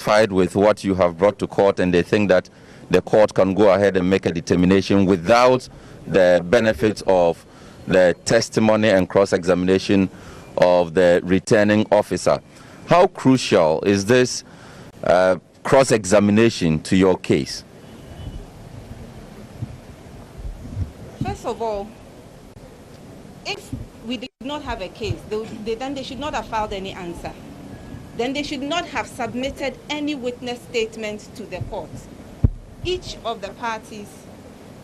satisfied with what you have brought to court and they think that the court can go ahead and make a determination without the benefit of the testimony and cross-examination of the returning officer. How crucial is this cross-examination to your case? First of all, if we did not have a case, then they should not have filed any answer. Then they should not have submitted any witness statement to the court. Each of the parties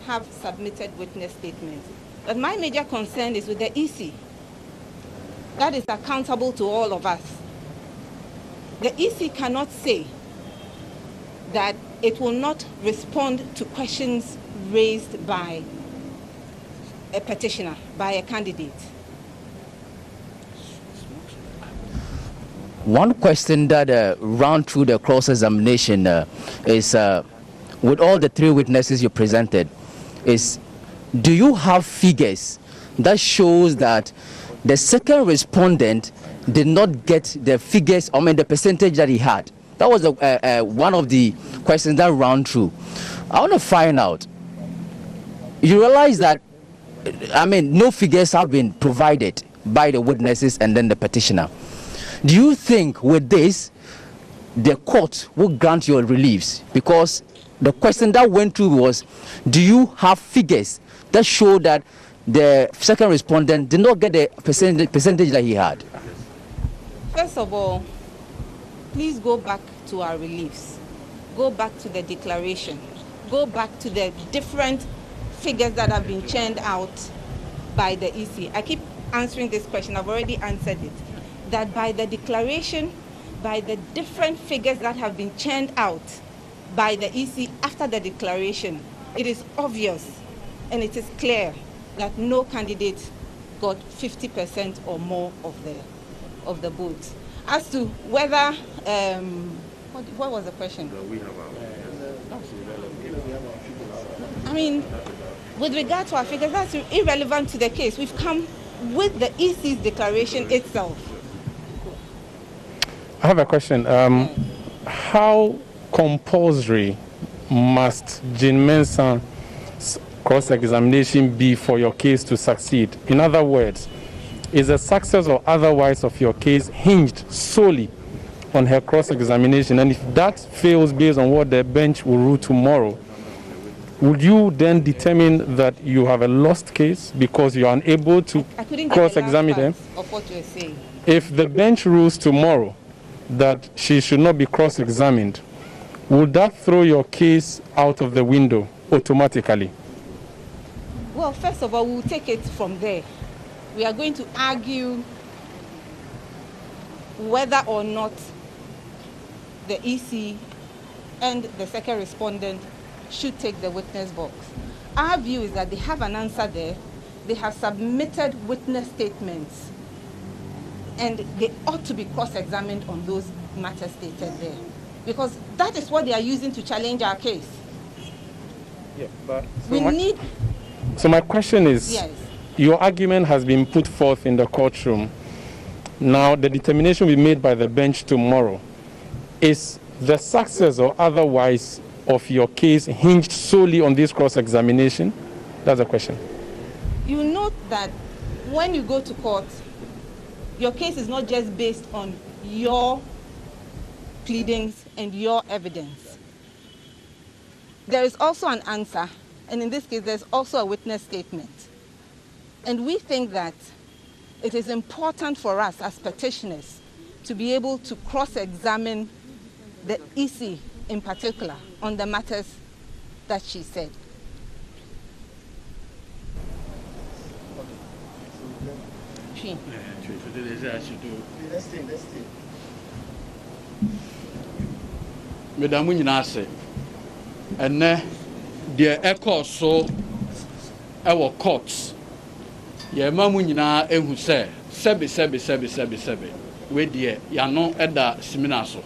have submitted witness statements. But my major concern is with the EC. That is accountable to all of us. The EC cannot say that it will not respond to questions raised by a petitioner, by a candidate. One question that ran through the cross-examination is, with all the three witnesses you presented, is do you have figures that shows that the second respondent did not get the figures, the percentage that he had? That was one of the questions that ran through. I want to find out, you realize that, no figures have been provided by the witnesses and then the petitioner. Do you think with this, the court will grant your reliefs? Because the question that went through was, do you have figures that show that the second respondent did not get the percentage that he had? First of all, please go back to our reliefs. Go back to the declaration. Go back to the different figures that have been churned out by the EC. I keep answering this question. I've already answered it. That by the declaration, by the different figures that have been churned out by the EC after the declaration, it is obvious and it is clear that no candidate got 50% or more of the votes. As to whether, what was the question? With regard to our figures, that's irrelevant to the case. We've come with the EC's declaration itself. I have a question. How compulsory must Jean Mensah's cross-examination be for your case to succeed? In other words, is the success or otherwise of your case hinged solely on her cross-examination? And if that fails based on what the bench will rule tomorrow, would you then determine that you have a lost case because you are unable to cross-examine them? Of what you're saying. If the bench rules tomorrow that she should not be cross-examined, would that throw your case out of the window automatically? Well, first of all, we'll take it from there. We are going to argue whether or not the EC and the second respondent should take the witness box. Our view is that they have an answer there. They have submitted witness statements, and they ought to be cross-examined on those matters stated there, because that is what they are using to challenge our case. Yeah, but so my question is, yes, your argument has been put forth in the courtroom. Now the determination will be made by the bench tomorrow. Is the success or otherwise of your case hinged solely on this cross-examination? That's the question. You note that when you go to court, your case is not just based on your pleadings and your evidence. There is also an answer, and in this case, there's also a witness statement. And we think that it is important for us as petitioners to be able to cross-examine the EC in particular on the matters that she said. Madam nyina ase ene de ekọ so ewo court ye mamu nyina ehu se sebe we de ya no eda simina so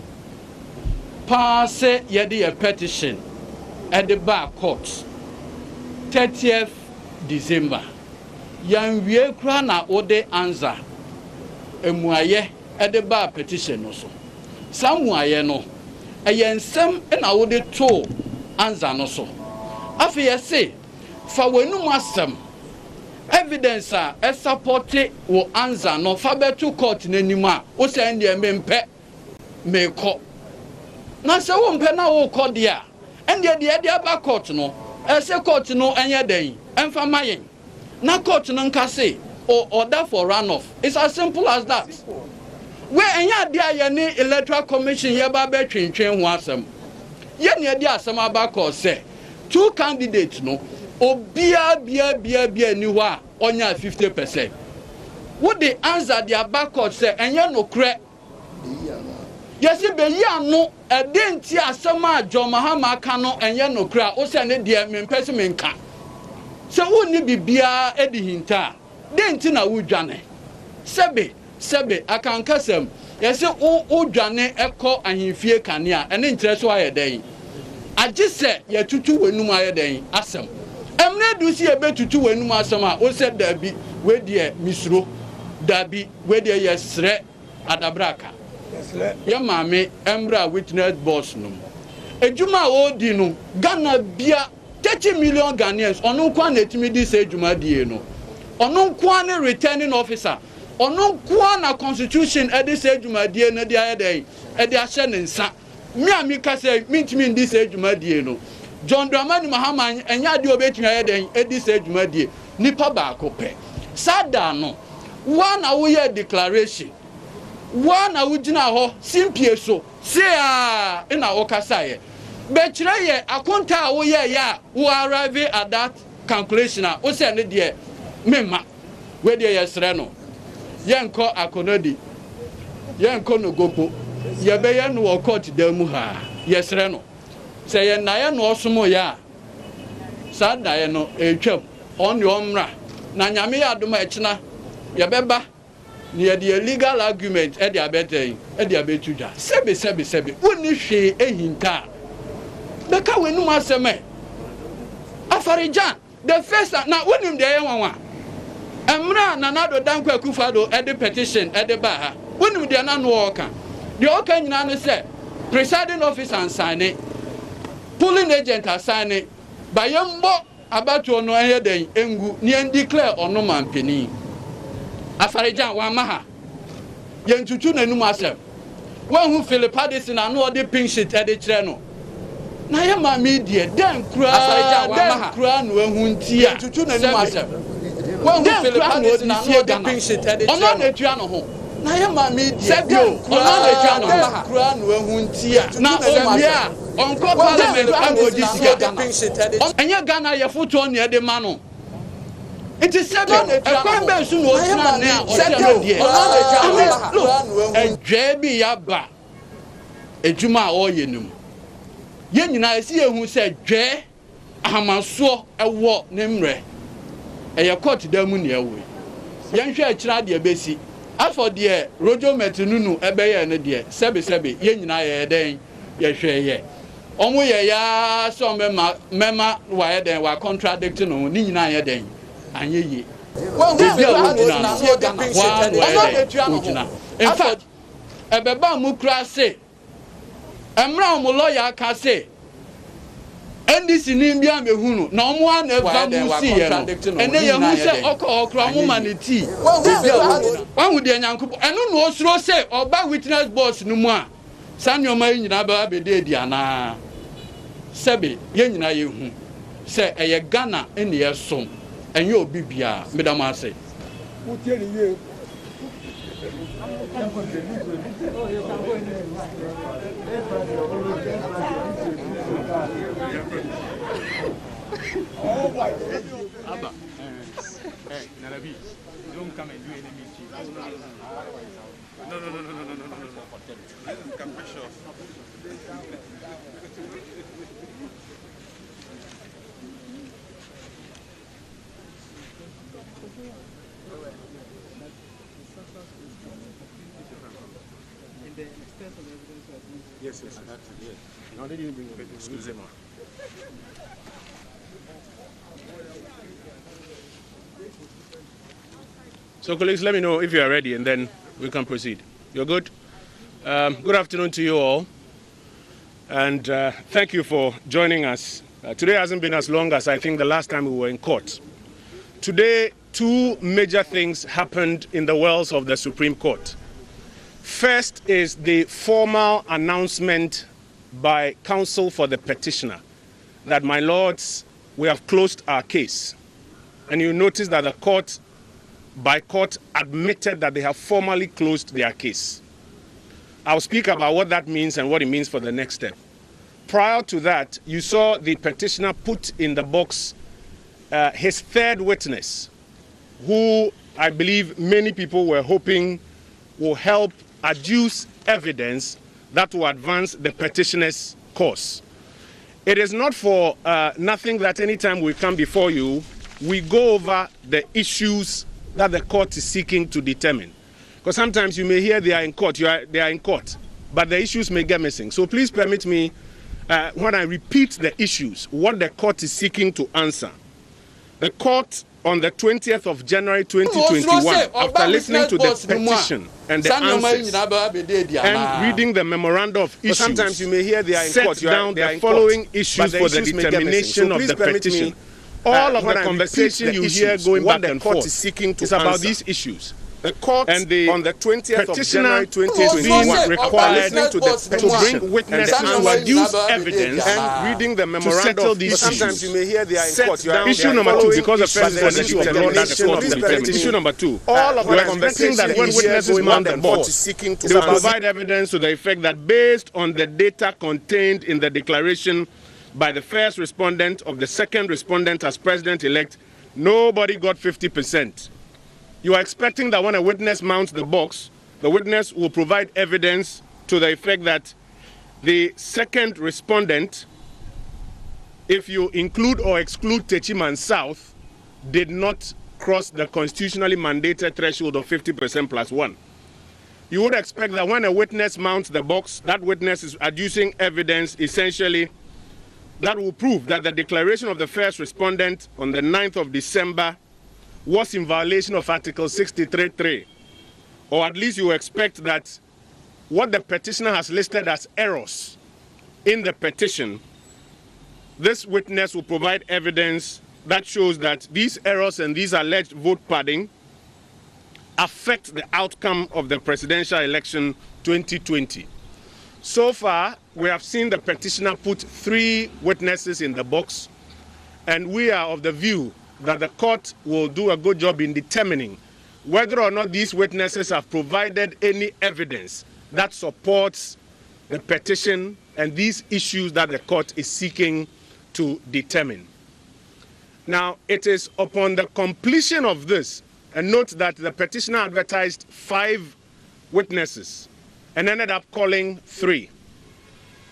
pass ye de a petition at the bar court 30th December yan wie kra na ode answer emuaye at the bar petition no so samuaye no ensem na wo de to anza no so afi yesi fa wenum asem evidence a support wo anza no fa beto court nanim a wo se ndie mempe meko na se wo mpe na wo kɔ de a ndie de aba court no ese court no enye den emfa mayen na court no nka se order for runoff. It's as simple as that. We enya dia ye ni electoral commission ye ba be twentwen ho asem. Ye ne dia asem aba ko say two candidates no obia bia ni ho a onya 50%. What the answer dia back court say enya no kre. Yes be yi anu e de nti asem a John Mahama ka no enya no kre o say ne dia mempese menka. Se woni bibia edi hinta denti na wudwane sebe akankasem yese wudwane ekọ ahimfie kanea ene nkyere so ayeden agise ye tutu wenum ayeden asem emne du si ebe tutu wenum asem a o se dabi we de misro dabi we de yesre adabraka ye maame embra witness boss no ejuma o di no Ghana bia 30 million Ghanaians onu kwa na etimi di se ejuma die no onu kwa na returning officer onu kwa na constitution e di se ejuma die na di ayeden e di ahye ne nsa mi amika se mintimi di se ejuma die no John Dramani Mahama enya di obetumi ayeden e di se ejuma die nipa ba akopɛ sada no one na wo ye declaration one na wo gina ho simpie so se a na wo kasa ye be kire ye akonta a wo ye ya wo arrive at that calculation a wo se ne de memma we de yesre no yenko akonodi yenko no gopo ye be ye no court da mu ha yesre no se ye na ye no osomo ya sada ye no etwam on the omra na nyame ya adoma ekina ye beba ni ye the legal argument e dia betain e dia betuja sebe woni hwe ehinta be ka wenum aseme afarijan the first na wonim de ye wanwa emra na nado danko akufado e de petition e de ba ha wonim de na no oka de oka nyina no se presiding officer and sign polling agent assign bayembo abatu no enye den engu ni en declare ono mampeni afarijan wa maha yentutu nanum asem wan hu Philip Addison na no de pink sheet e de kire no na ye ma media den kura afarijan wa maha kura no ehu ntia yentutu nanum asem wan hu Philip Addison na no de pink sheet e de kire ono na tua no ho na ye ma media sebio ono na tua no maha kura no ehu ntia na obia onko parliament amodi sika enye Ghana ye foto ne de ma no it is seven ekwan ben su no na na o se no die edwe bi ya ba ejuma a o ye num ye nyina esi ehu se dwe ahamaso ewo ne mre eye court da mu ne ewo ye nhwe akira de besi afọ de rojo metinunu ebe ye ne de sebe ye nyina ye den ye hwe ye omu ye ya so mema wa ye den wa contradict no ni nyina ye den anye ye in fact ebeba mu kra se emra mu lawyer ka se ndc ni bia mehunu na omu an eva mu si ye no ene ye hu se okra mu maniti wan hu de nyankopo enu no osuro se oba witness boss no mu a sanyoma nyina ba be de di ana sebe ye nyina ye hu se eye Ghana ene ye som enye obi bia medam ase mutie ni ye Abba Narabi don't come and do any meeting. No. Capricious. Yes. No, they didn't bring it. Excusez-moi. So, colleagues, let me know if you are ready, and then we can proceed. You're good? Good afternoon to you all. And thank you for joining us. Today hasn't been as long as I think the last time we were in court. Today, two major things happened in the wells of the Supreme Court. First is the formal announcement by counsel for the petitioner that, my lords, we have closed our case. And you notice that the court, by court, admitted that they have formally closed their case. I'll speak about what that means and what it means for the next step. Prior to that, you saw the petitioner put in the box his third witness, who I believe many people were hoping will help adduce evidence that will advance the petitioner's cause. It is not for nothing that anytime we come before you, we go over the issues that the court is seeking to determine. Because sometimes you may hear they are in court, they are in court, but the issues may get missing. So please permit me, when I repeat the issues, what the court is seeking to answer. The court, on the 20th of January 2021, after listening to the petition and the answers and reading the memorandum of issues, sometimes you may hear they are in court, down the following issues for the determination of the petition. All of the conversation you hear going back and forth is about these issues. The court and on the 20th of January 2021 required to bring witnesses to adduce evidence and reading the memorandum of these issues. Sometimes you may hear they are in court. Issue number two, because the first was the issue of the law that the court determined. Issue number two, all of the conversation that when witnesses mount the box, they will provide evidence to the effect that based on the data contained in the declaration by the first respondent of the second respondent as president-elect, nobody got 50%. You are expecting that when a witness mounts the box, the witness will provide evidence to the effect that the second respondent, if you include or exclude Techiman South, did not cross the constitutionally mandated threshold of 50% plus one. You would expect that when a witness mounts the box, that witness is adducing evidence essentially that will prove that the declaration of the first respondent on the 9th of December was in violation of Article 63.3, or at least you expect that what the petitioner has listed as errors in the petition, this witness will provide evidence that shows that these errors and these alleged vote padding affect the outcome of the presidential election 2020. So far, we have seen the petitioner put 3 witnesses in the box, and we are of the view that the court will do a good job in determining whether or not these witnesses have provided any evidence that supports the petition and these issues that the court is seeking to determine. Now, it is upon the completion of this, and note that the petitioner advertised 5 witnesses and ended up calling 3.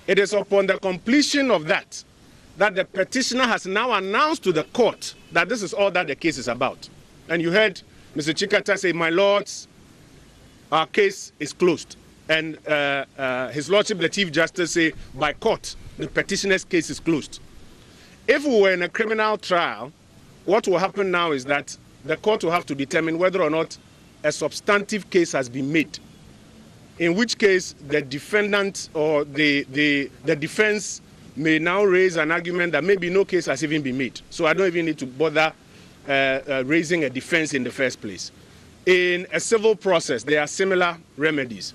It is upon the completion of that the petitioner has now announced to the court that this is all that the case is about. And you heard Mr. Chikata say, my lords, our case is closed. And His Lordship, the Chief Justice, say, by court, the petitioner's case is closed. If we were in a criminal trial, what will happen now is that the court will have to determine whether or not a substantive case has been made, in which case the defendant or the defense may now raise an argument that maybe no case has even been made. So I don't even need to bother raising a defense in the first place. In a civil process, there are similar remedies.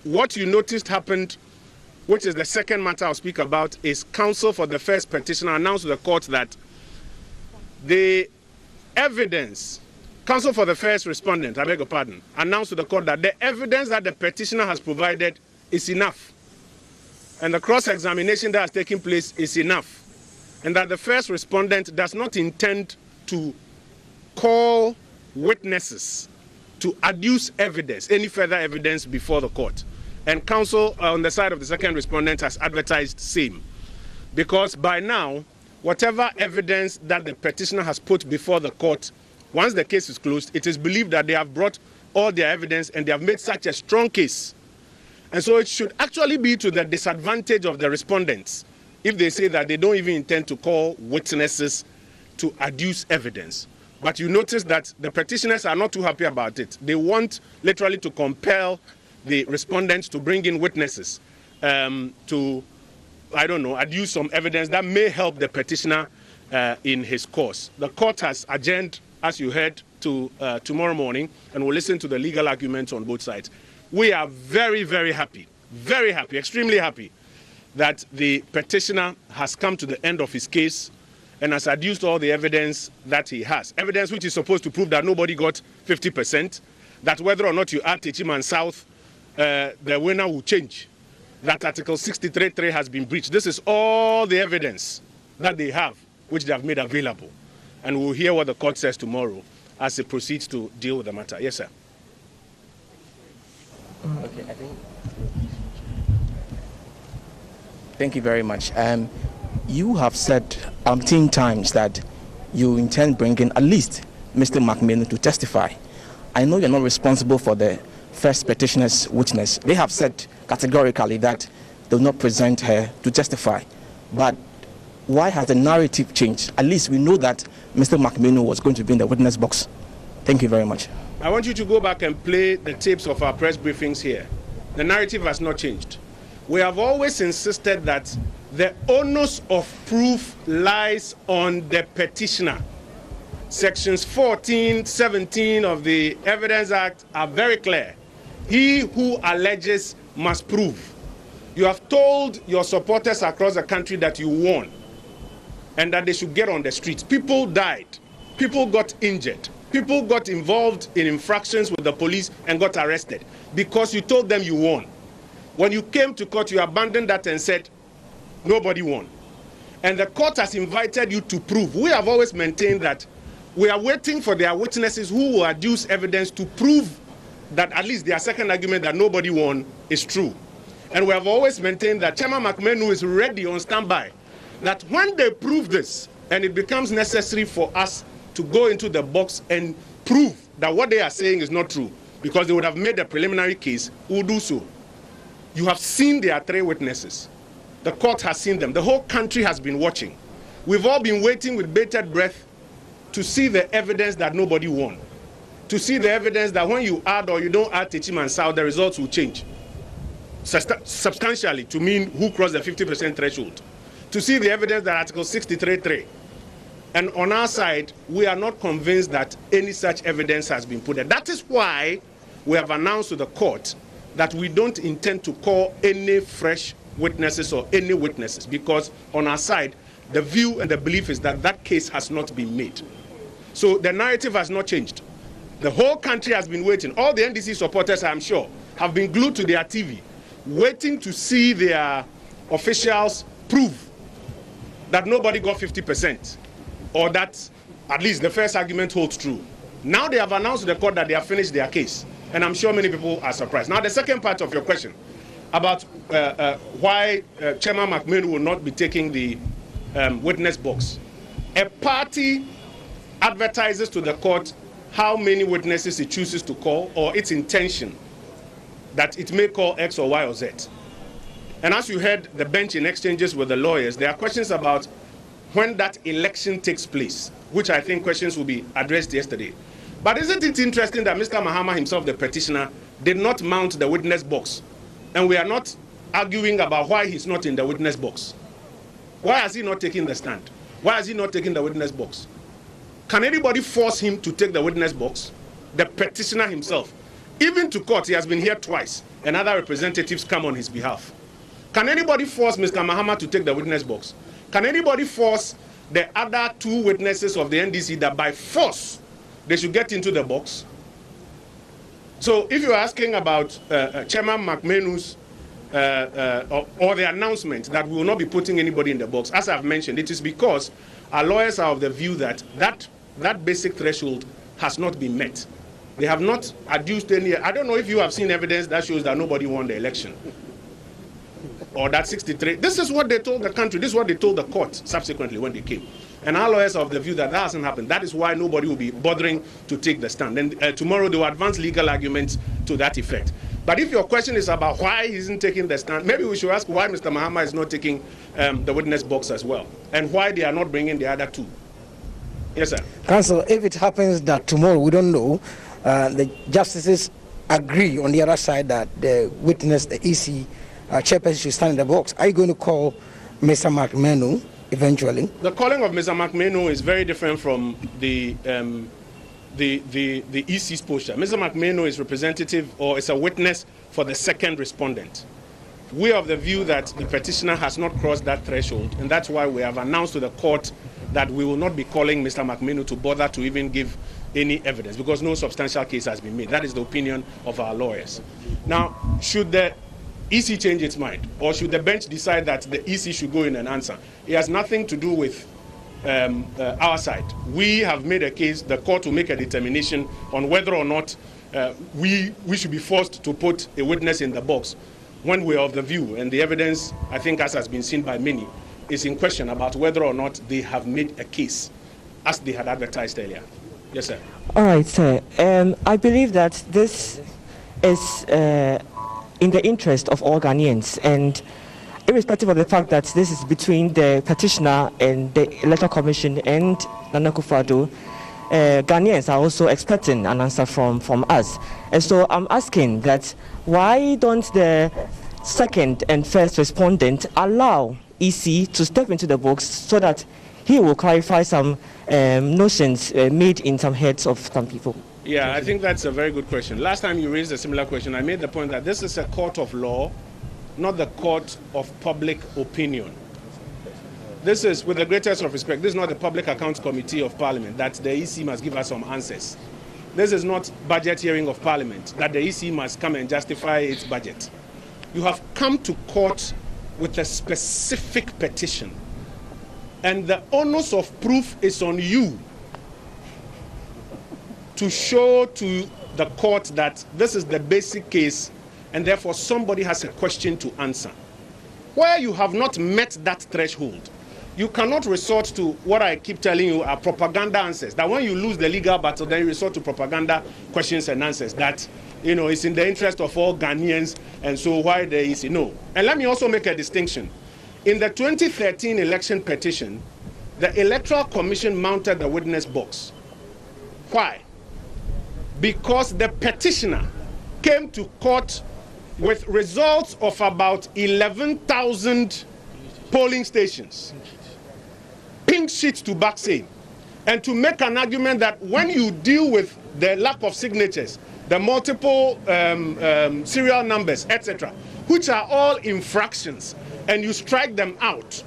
What you noticed happened, which is the second matter I'll speak about, is counsel for the first petitioner announced to the court that the evidence, counsel for the first respondent, I beg your pardon, announced to the court that the evidence that the petitioner has provided is enough. And the cross-examination that has taken place is enough. And that the first respondent does not intend to call witnesses to adduce evidence, any further evidence before the court. And counsel on the side of the second respondent has advertised same. Because by now, whatever evidence that the petitioner has put before the court, once the case is closed, it is believed that they have brought all their evidence and they have made such a strong case. And so it should actually be to the disadvantage of the respondents if they say that they don't even intend to call witnesses to adduce evidence. But you notice that the petitioners are not too happy about it. They want literally to compel the respondents to bring in witnesses to I don't know, adduce some evidence that may help the petitioner in his cause. The court has adjourned, as you heard, to tomorrow morning, and we'll listen to the legal arguments on both sides. We are very, very happy, extremely happy that the petitioner has come to the end of his case and has adduced all the evidence that he has. Evidence which is supposed to prove that nobody got 50%, that whether or not you add Techiman South, the winner will change, that Article 63.3 has been breached. This is all the evidence that they have, which they have made available. And we'll hear what the court says tomorrow as it proceeds to deal with the matter. Yes, sir. Okay, I think. Thank you very much. You have said 10 times that you intend bringing at least Mr. McMahon to testify. I know you're not responsible for the first petitioner's witness. They have said categorically that they will not present her to testify. But why has the narrative changed? At least we know that Mr. McMahon was going to be in the witness box. Thank you very much. I want you to go back and play the tapes of our press briefings here. The narrative has not changed. We have always insisted that the onus of proof lies on the petitioner. Sections 14, 17 of the Evidence Act are very clear. He who alleges must prove. You have told your supporters across the country that you won and that they should get on the streets. People died. People got injured. People got involved in infractions with the police and got arrested because you told them you won. When you came to court, you abandoned that and said, nobody won. And the court has invited you to prove. We have always maintained that we are waiting for their witnesses who will adduce evidence to prove that at least their second argument that nobody won is true. And we have always maintained that Chairman McMahon is ready on standby, that when they prove this and it becomes necessary for us to go into the box and prove that what they are saying is not true, because they would have made a preliminary case, we'll do so. You have seen their 3 witnesses. The court has seen them. The whole country has been watching. We've all been waiting with bated breath to see the evidence that nobody won, to see the evidence that when you add or you don't add Techiman South, the results will change substantially to mean who crossed the 50% threshold, to see the evidence that Article 63.3. And on our side, we are not convinced that any such evidence has been put there. That is why we have announced to the court that we don't intend to call any fresh witnesses or any witnesses, because on our side, the view and the belief is that that case has not been made. So the narrative has not changed. The whole country has been waiting. All the NDC supporters, I'm sure, have been glued to their TV, waiting to see their officials prove that nobody got 50%, or that at least the first argument holds true. Now they have announced to the court that they have finished their case, and I'm sure many people are surprised. Now the second part of your question about why Chairman McMahon will not be taking the witness box. A party advertises to the court how many witnesses it chooses to call, or its intention that it may call X or Y or Z. And as you heard the bench in exchanges with the lawyers, there are questions about when that election takes place, which I think questions will be addressed yesterday. But isn't it interesting that Mr. Mahama himself, the petitioner, did not mount the witness box? And we are not arguing about why he's not in the witness box. Why has he not taken the stand? Why has he not taken the witness box? Can anybody force him to take the witness box? The petitioner himself. Even to court, he has been here twice, and other representatives come on his behalf. Can anybody force Mr. Mahama to take the witness box? Can anybody force the other 2 witnesses of the NDC that by force they should get into the box? So if you're asking about Chairman McMahon's or the announcement that we will not be putting anybody in the box, as I've mentioned, it is because our lawyers are of the view that that basic threshold has not been met. They have not adduced any. I don't know if you have seen evidence that shows that nobody won the election, or that 63. This is what they told the country. This is what they told the court subsequently when they came. And our lawyers are of the view that that hasn't happened. That is why nobody will be bothering to take the stand. And tomorrow they will advance legal arguments to that effect. But if your question is about why he isn't taking the stand, maybe we should ask why Mr. Mahama is not taking the witness box as well, and why they are not bringing the other 2. Yes, sir. Counsel, if it happens that tomorrow, we don't know, the justices agree on the other side that the witness, the EC chairperson, should stand in the box, are you going to call Mr. McMenu eventually? The calling of Mr. McMenu is very different from the EC's posture. Mr. McMenu is representative or is a witness for the second respondent. We are of the view that the petitioner has not crossed that threshold, and that's why we have announced to the court that we will not be calling Mr. McMenu to bother to even give any evidence because no substantial case has been made. That is the opinion of our lawyers. Now, should the EC change its mind, or should the bench decide that the EC should go in and answer? It has nothing to do with our side. We have made a case, the court will make a determination on whether or not we should be forced to put a witness in the box when we are of the view, and the evidence, I think as has been seen by many, is in question about whether or not they have made a case as they had advertised earlier. Yes, sir. All right, sir. I believe that this is in the interest of all Ghanaians, and irrespective of the fact that this is between the petitioner and the Electoral Commission and Nana Akufo-Addo, Ghanaians are also expecting an answer from us. And so I'm asking that why don't the second and first respondent allow EC to step into the box so that he will clarify some notions made in some heads of some people? Yeah, I think that's a very good question. Last time you raised a similar question, I made the point that this is a court of law, not the court of public opinion. This is, with the greatest of respect, this is not the Public Accounts Committee of Parliament that the EC must give us some answers. This is not budget hearing of Parliament that the EC must come and justify its budget. You have come to court with a specific petition, and the onus of proof is on you to show to the court that this is the basic case, and therefore somebody has a question to answer. Where you have not met that threshold, you cannot resort to what I keep telling you are propaganda answers. That when you lose the legal battle, then you resort to propaganda questions and answers. That, you know, it's in the interest of all Ghanaians, and so why the EC? No. And let me also make a distinction. In the 2013 election petition, the Electoral Commission mounted the witness box. Why? Because the petitioner came to court with results of about 11,000 polling stations, pink sheets to back say, and to make an argument that when you deal with the lack of signatures, the multiple serial numbers, etc., which are all infractions, and you strike them out,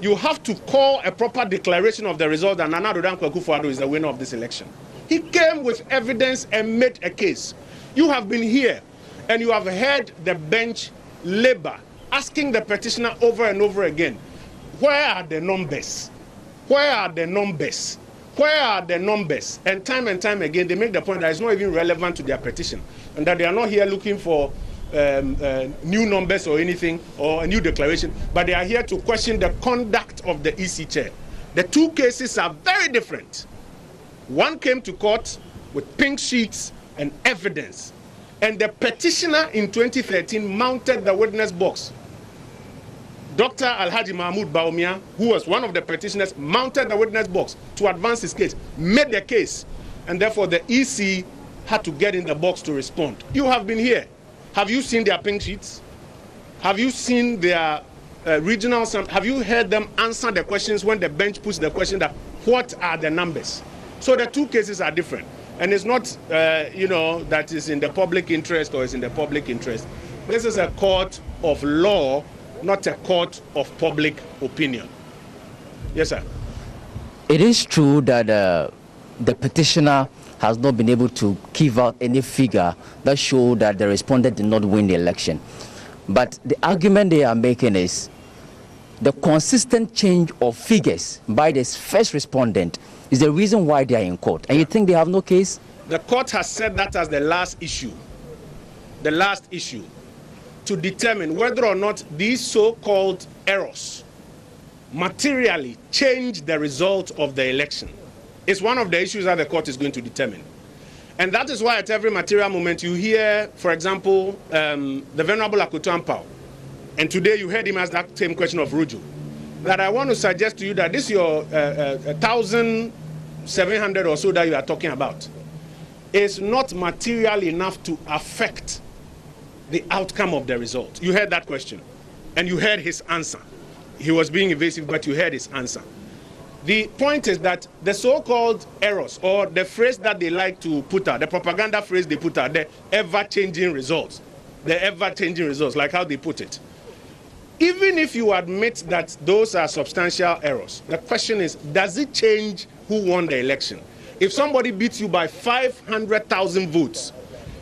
you have to call a proper declaration of the result that Nana Akufo-Addo is the winner of this election. He came with evidence and made a case. You have been here, and you have heard the bench labor, asking the petitioner over and over again, where are the numbers? Where are the numbers? Where are the numbers? And time again, they make the point that it's not even relevant to their petition, and that they are not here looking for new numbers or anything, or a new declaration, but they are here to question the conduct of the EC chair. The two cases are very different. One came to court with pink sheets and evidence, and the petitioner in 2013 mounted the witness box. Dr. Alhaji Mahmoud Baumia, who was one of the petitioners, mounted the witness box to advance his case, made the case, and therefore the EC had to get in the box to respond. You have been here. Have you seen their pink sheets? Have you seen their regional? Have you heard them answer the questions when the bench puts the question that what are the numbers? So the two cases are different, and it's not, you know, that is in the public interest or is in the public interest. This is a court of law, not a court of public opinion. Yes, sir. It is true that the petitioner has not been able to give out any figure that show that the respondent did not win the election. But the argument they are making is the consistent change of figures by this first respondent is the reason why they are in court. And you think they have no case? The court has said that as the last issue. The last issue to determine whether or not these so-called errors materially change the result of the election. It's one of the issues that the court is going to determine. And that is why at every material moment you hear, for example, the Venerable Akoto Ampao, and today you heard him ask that same question of Ruju, that I want to suggest to you that this your 1,700 or so that you are talking about is not material enough to affect the outcome of the result. You heard that question, and you heard his answer. he was being evasive, but you heard his answer. The point is that the so-called errors, or the phrase that they like to put out, the propaganda phrase they put out, the ever-changing results, like how they put it. Even if you admit that those are substantial errors, the question is, does it change who won the election? If somebody beats you by 500,000 votes,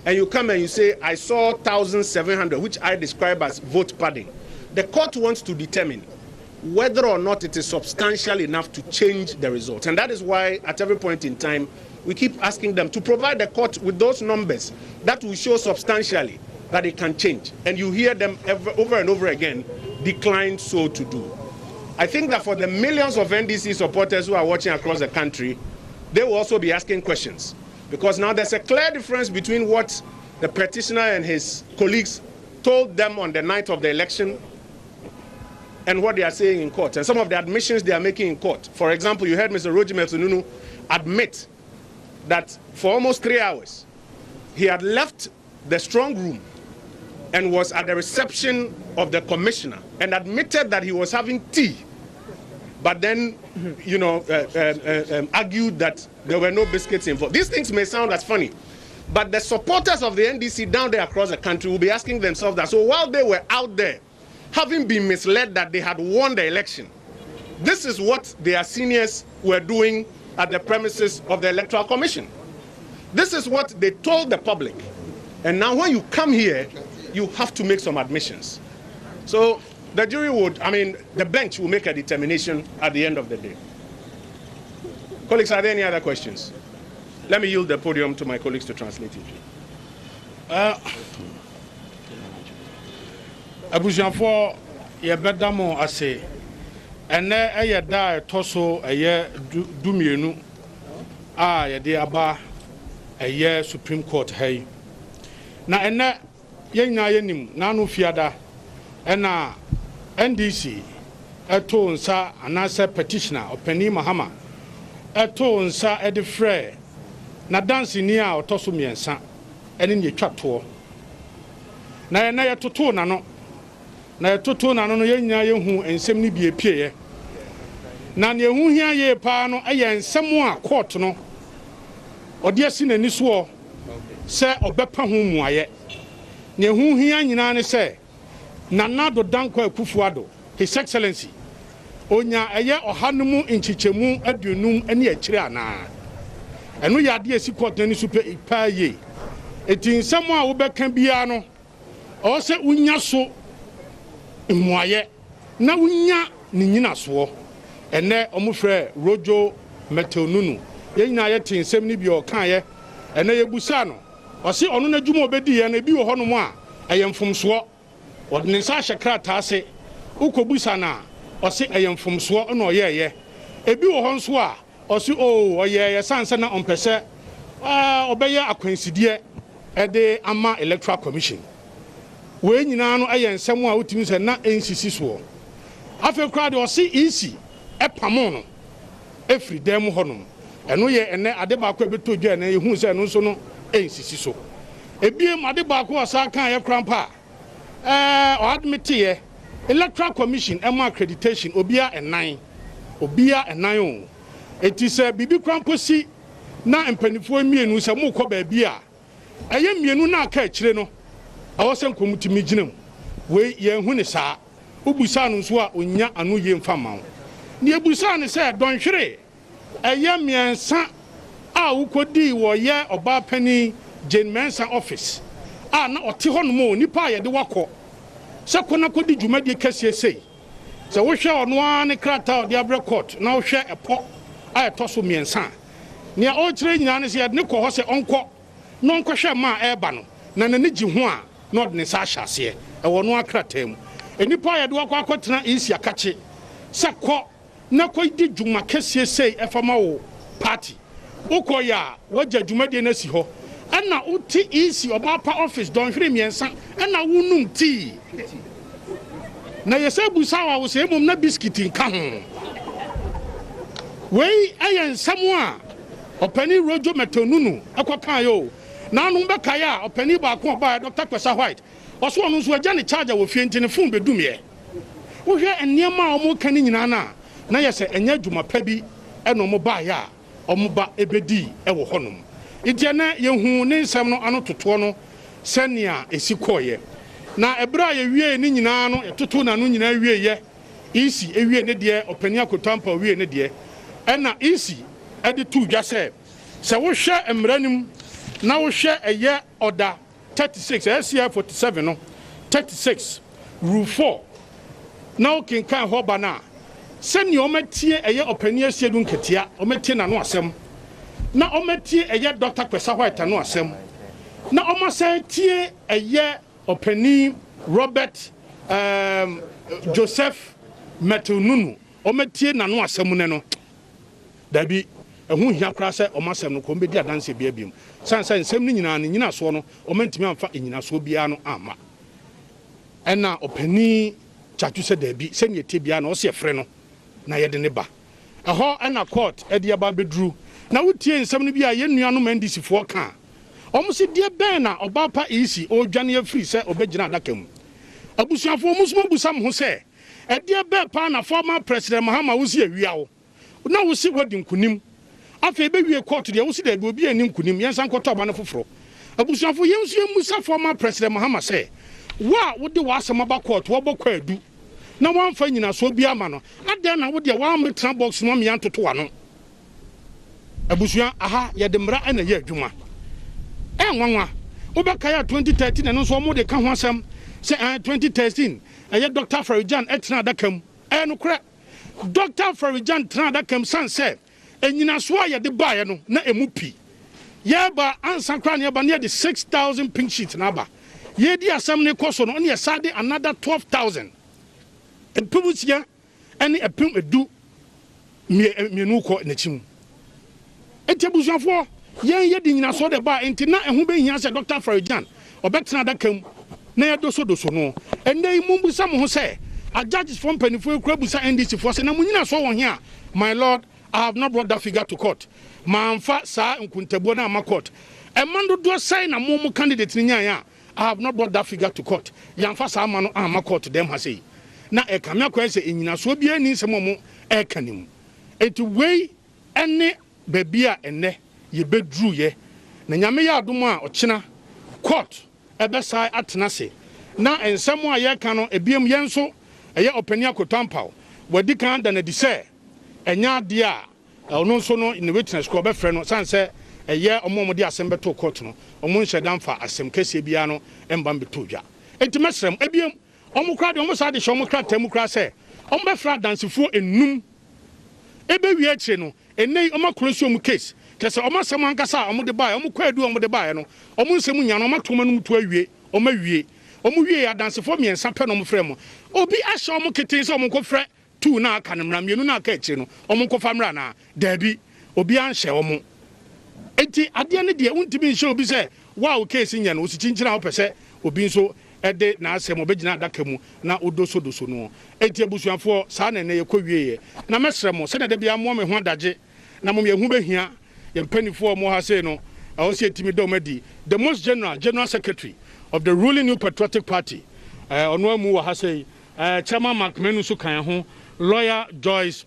and you come and you say, I saw 1,700, which I describe as vote padding, the court wants to determine whether or not it is substantial enough to change the result. And that is why at every point in time, we keep asking them to provide the court with those numbers that will show substantially that it can change. And you hear them over and over again decline so to do. I think that for the millions of NDC supporters who are watching across the country, they will also be asking questions. Because now there's a clear difference between what the petitioner and his colleagues told them on the night of the election and what they are saying in court, and some of the admissions they are making in court. For example, you heard Mr. Roger Metununu admit that for almost 3 hours, he had left the strong room and was at the reception of the commissioner and admitted that he was having tea, but then, argued that there were no biscuits involved. These things may sound as funny, but the supporters of the NDC down there across the country will be asking themselves that, so while they were out there, having been misled that they had won the election, this is what their seniors were doing at the premises of the Electoral Commission. This is what they told the public. And now when you come here, you have to make some admissions. So the jury the bench will make a determination at the end of the day. Colleagues, are there any other questions? Let me yield the podium to my colleagues to translate it. Abujanfo ye bedamo ase ene eye da toso eye dumienu a ye de aba eye Supreme Court hay na ene ye nya yenim na no fiada ena NDC eto nsa anase petitioner opani Mahama eto nsa edefre na dance ni a otoso miensa ene ne twato na ene ye toto na no na toto na no yenya yehu ensem ni bi epieye na ne ehu hia ye pa no eye ensem a court no ode asi nani so se obepa hu muaye ne ehu hia nyina ne se Nanado Danko Akufuado, His Excellency onya eye ohanumu nchichemu aduonum ene akire ana eno yade esi court nani super ipa ye etinsam a wo beka bia no o se unya so mmuaye na unya ni nyina so ene omufre Rojo Metonunu ye nyina ye tinsam ni bi o kan ye ene ye busa no o se ono na dwuma obedi ye na bi wo hono mu a ayemfomso odne sa hyekrata ase ukobusa na o se ayemfomso no oyeye ebi wo ho nso a o se oyeye sansa na ompese obeye akwansidie ede ama Electoral Commission we nyina no aye nsem a wotimi se na ensisi so afa krade o se isi epamo no efri dem honom eno ye ene ade ba ko beto dwa na yehu se no nso no ensisi so ebiem ade ba ko asa kan ye krampa o admit ye Electoral Commission ema accreditation obia enan o eti se bibi krampo si na empanifo mienu se mo kɔ ba bia eye mienu na aka akire no awose nkomutimi ginam we ye hu ne saa ubusa no so a onya anu ye mfama ne ebusa ne se donhwere eye miensa a ukodi wo ye oba pani Jane Mensa office na ote ho no mo nipa ye de wakɔ se kona kodi dwumadi kase sei se wo hwɛ ono ane krata de abre court na wo hwɛ epo a etoso miensa ne o kire nyina ne se ye ne kɔ ho se onko no onko hwɛ ma eba no na ne gi ho a no de ne sa hyase e wo no akrata mu enipa ye de wakɔ akɔtena isi akache se kɔ na kɔ di dwuma kase sei efama wo party ukɔ ya wagya dwumadi na si ho ana uti isi obapa office don hwere miensa ana wunum tea na yesa busawa wo se mum na biscuit nka ho wei ayen samwa opani Rojo Metonunu akokan yo na anu beka ya opani ba ko ba Dr. Kwesa White oso onu so agya ne charger wo fie ntine phone bedum ye wo hwɛ nneɛma a ɔmo ka ne nyinaa na yɛ sɛ ɛnyɛ adwuma pa bi ɛna ɔmo baeɛ a ɔmo ba ebedi ɛwɔ hɔnom nti na yɛhu ne nsɛm no ano totoɔ no sɛnea esi kɔɔyɛ na ɛberɛ a yɛwie ne nyinaa no yɛtoto na no nyinaa wieyɛ isi ewie ne deɛ ɔpani akotampa wie ne deɛ ɛna isi ɛde tu dwa sɛ wohwɛ mmaranim na wohwɛ ɛyɛ ɔda 36 ɛyɛ 47 no 36 rule 4 na wokenkan hɔ ba na sɛnea ɔmatie ɛyɛ ɔpani asiedu nketea ɔmatie na no asɛm na ɔmatie ɛyɛ Dr. Kwesa White no asɛm na ɔmasa tie ɛyɛ ɔpani Robert Joseph Metununu ɔmatie na no asɛm ne no dabi ɛho hia kora sɛ ɔmasɛm no ko mbɛdi adanse bia biom sansa nsɛm no nyinaa ne nyina soɔ no ɔmantimi amfa nyina soɔ bia no ama ɛna ɔpani kyatu sɛ dabi sɛnea tie bia na ɔsɛ frɛ no na yɛde ne ba ɛhɔ ɛna court ɛde aba beduru na wotie nsɛm no bi a yɛnnua no mandisifoɔ ka ɔmo se deɛ bɛn na ɔba pa isi ɔdwane afiri sɛ ɔbɛgyina adaka mu abusuafoɔ mo so busa mo ho sɛ ɛdeɛ bɛn pa na former president Mahama wo si awia wo na wo si wadi nkunim afei bɛwie court deɛ wo si da obi ani nkunim yɛnsa nkɔtɔ aba no foforɔ abusuafoɔ yɛnso yɛmusa former president Mahama sɛ wa wo de wasɛm aba court wɔbɔ kɔ adu na wɔamfa nyina so bi ama no adɛn na wo de wɔammetra box no amia ntoto ano abusua aha yɛde mmara ɛna yɛ adwuma ɛnwanwa wobɛkae 2013 ɛno nso ɔmo de ka ho asɛm sɛ 2013 ɛyɛ Dr. Farijan ɛtena adaka mu ɛyɛ no korɛ Dr. Farijan tena adaka mu san sɛ ɛnyinaso a yɛde baeɛ no na ɛmu pi yɛba ansa kora ne yɛba ne yɛde 6,000 pink sheet na aba yɛdi asɛm ne kɔ so no ɔne yɛsa de another 12,000 ɛpem sia ɛne ɛpem edu mienu kɔ n'akyi mu ɛti abusuafoɔ yɛn yɛde nyinaso de ba enti na ɛho bɛhia sɛ Dr. Farijan ɔbɛtena adaka mu na yɛdoso no ɛnɛ yi mumbusa mo ho sɛ a judges from mpanimfoɔ kura busa NDC foɔ sɛ na mo nyina so wɔ here my lord I have not brought that figure to court mamfa saa nkuntabuo na ama court ɛman dodoɔ sɛn na mo candidate ni nyaa I have not brought that figure to court yɛmfa saa ama no ama court dem ha sei na ɛkame akɔɛ sɛ ɛnyinasoɔ biara ni nsɛm ɔmo ɛka ne mu enti wei ɛne baabi a ɛnɛ yɛbɛduru yɛ na nyame yɛ adom a ɔkyena court ɛbɛsae atena se na nsɛm a yɛka no ebiem yɛn so ɛyɛ ɔpani akotampaw wadi kan da na di sɛ ɛnya adeɛ a ɔno nso no ne witness ko ɔbɛfrɛ no san sɛ ɛyɛ ɔmo de asɛm bɛto court no ɔmo nhyɛ damfa asɛm kɛseɛ biara no ɛmba mbɛto dwa enti mɛsrɛm ebiem ɔmo kora de ɔmo saa de hyɛ ɔmo kra tamu kora sɛ ɔmo bɛfra dansefoɔ enum ɛbɛwie akyire no ɛnɛ ɔmo akoro nso ɔmo case kɛsɛ ɔmo asɛm ankasa a ɔmo de baeɛ ɔmo kɔ adu ɔmo de baeɛ no ɔmo nsɛm nya no ɔmo atoma no mu to awie ɔmo awie ɔmo wie adansefoɔ mmiɛnsa pɛ no ɔmo frɛ mo obi ahyɛ ɔmo keten sɛ ɔmo nkɔfrɛ two na aka no mmara mmienu na aka akyire no ɔmo nkɔfa mmara na daabi obi anhyɛ ɔmo enti adeɛ no deɛ wontumi nhyɛ obi sɛ wa wo case nya no osikyinkyin a wopɛ sɛ obi nso ɛde na asɛm ɔbɛgyina adaka mu na odoso no enti abusuafoɔ saa na ɛnɛ yɛkɔ wieɛ na mɛsrɛ mo sɛdeɛ da bia mmoa me ho adagye na mom yɛhu bɛhia yɛn mpanifoɔ mo ha sei no ɛwɔ sɛ yɛtumi dɔm adi the most general secretary of the ruling New Patriotic Party ɔno amu wɔ ha sei chairman Mark Menu nso kan ho lawyer Joyce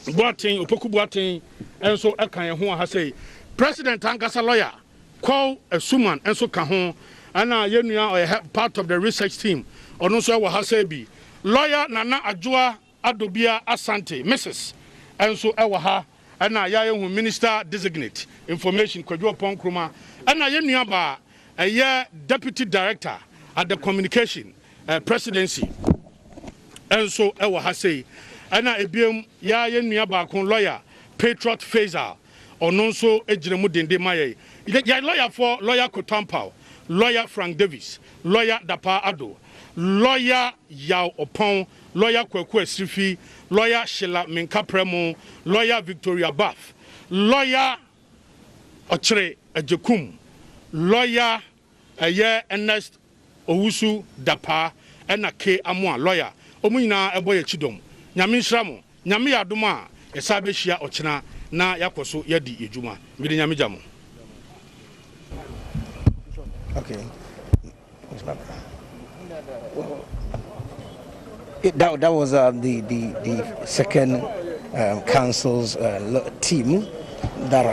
Boateng Opoku Boateng ɛnso ɛkan ho ha sei president ankasa lawyer Call Suman ɛnso ka ho ana yɛnua ɔyɛ part of the research team ɔno nso ɛwɔ ha sei bi lawyer Nana Adwoa Adobia Asante Mrs. ɛnso ɛwɔ ha ana yɛayɛ minister designate information Kwadwo Ponkroma ana yɛnua ba ɛyɛ deputy director at the communication presidency ɛnso ɛwɔ ha sei ana ebiem yɛnua ba kon lawyer Patriot Faisal ɔno nso egyina mu dende ma yɛ lawyer for lawyer Kotampao lawyer Frank Davis lawyer Dapa Ado lawyer Yao Opon lawyer Kwaku Esrifi lawyer Sheila Minkapremo lawyer Victoria Bath lawyer Ochre Ejekum lawyer Ernest Owusu Dapa ena K Amwa lawyer omu nyina ebo ye chidom nyame nhira mo nyame yadom a yesa behia ochena na yakoso yadi ejuma mede nyame gya mo. Okay. That was the second council's team that